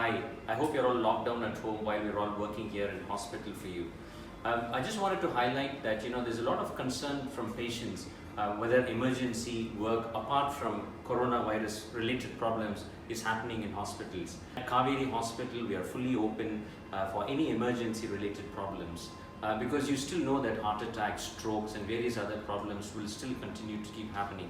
Hi, I hope you're all locked down at home while we're all working here in hospital for you. I just wanted to highlight that there's a lot of concern from patients whether emergency work apart from coronavirus related problems is happening in hospitals. At Kauvery Hospital, we are fully open for any emergency related problems because you still know that heart attacks, strokes and various other problems will still continue to keep happening.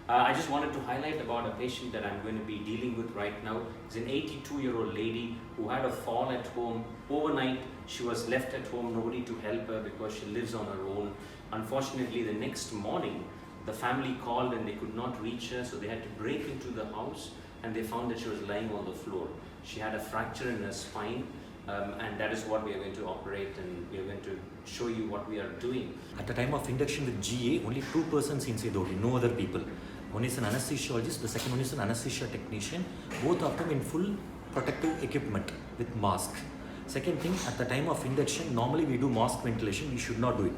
I just wanted to highlight about a patient that I'm going to be dealing with right now. It's an 82-year-old lady who had a fall at home. Overnight, she was left at home, nobody to help her because she lives on her own. Unfortunately, the next morning, the family called and they could not reach her, so they had to break into the house and they found that she was lying on the floor. She had a fracture in her spine. And that is what we are going to operate, and we are going to show you what we are doing. At the time of induction with GA, only 2 persons inside the OT, no other people. One is an anesthesiologist, the second one is an anesthesia technician, both of them in full protective equipment with mask. Second thing, at the time of induction, normally we do mask ventilation, we should not do it.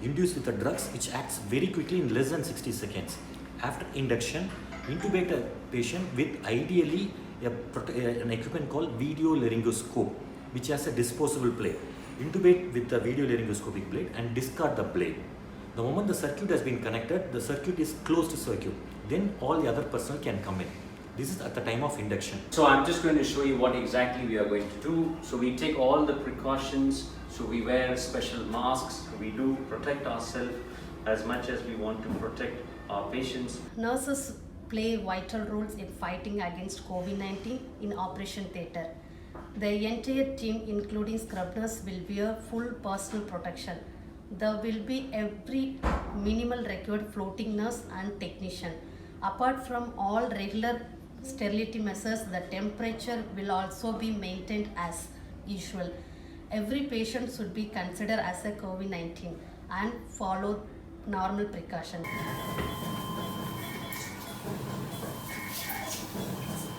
Induce with the drugs which acts very quickly in less than 60 seconds. After induction, intubate a patient with ideally an equipment called video laryngoscope, which has a disposable blade. Intubate with the video laryngoscopic blade and discard the blade. The moment the circuit has been connected, the circuit is closed circuit. Then all the other personnel can come in. This is at the time of induction. So I'm just going to show you what exactly we are going to do. So we take all the precautions. So we wear special masks. We do protect ourselves as much as we want to protect our patients. Nurses play vital roles in fighting against COVID-19 in operation theatre. The entire team, including scrub nurse, will wear full personal protection. There will be every minimal required floating nurse and technician. Apart from all regular sterility measures, the temperature will also be maintained as usual. Every patient should be considered as a COVID-19 and follow normal precautions.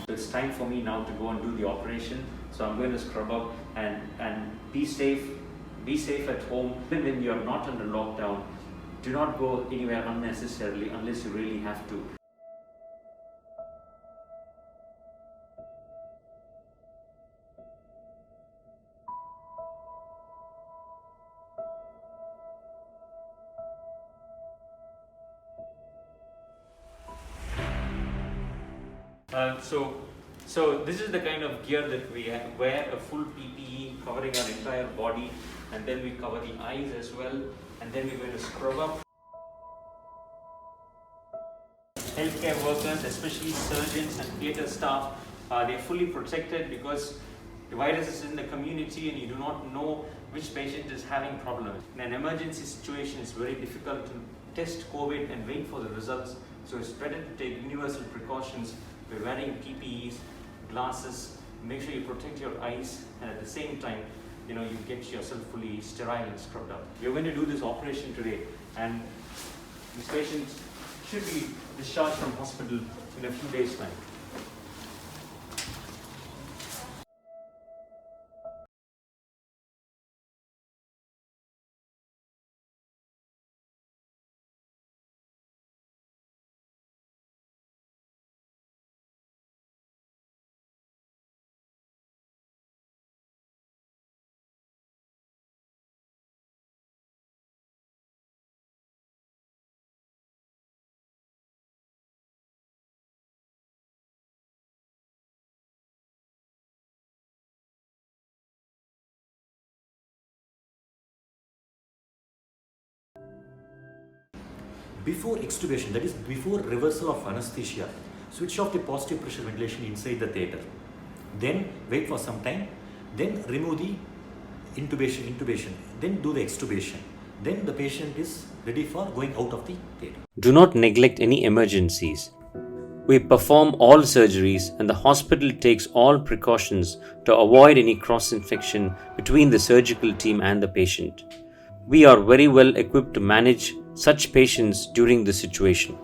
It's time for me now to go and do the operation. So I'm going to scrub up and be safe. Be safe at home. Even when you're not under lockdown, do not go anywhere unnecessarily unless you really have to. So this is the kind of gear that we wear, a full PPE covering our entire body, and then we cover the eyes as well, and then we're going to scrub up. Healthcare workers, especially surgeons and theatre staff, they're fully protected because the virus is in the community and you do not know which patient is having problems. In an emergency situation, it's very difficult to test COVID and wait for the results, so it's better to take universal precautions. We're wearing PPEs, glasses, make sure you protect your eyes, and at the same time, you get yourself fully sterile and scrubbed up. We're going to do this operation today, and this patient should be discharged from hospital in a few days' time. Before extubation, that is before reversal of anesthesia, switch off the positive pressure ventilation inside the theatre. Then wait for some time, then remove the intubation, then do the extubation. Then the patient is ready for going out of the theatre. Do not neglect any emergencies. We perform all surgeries and the hospital takes all precautions to avoid any cross-infection between the surgical team and the patient. We are very well equipped to manage such patients during this situation.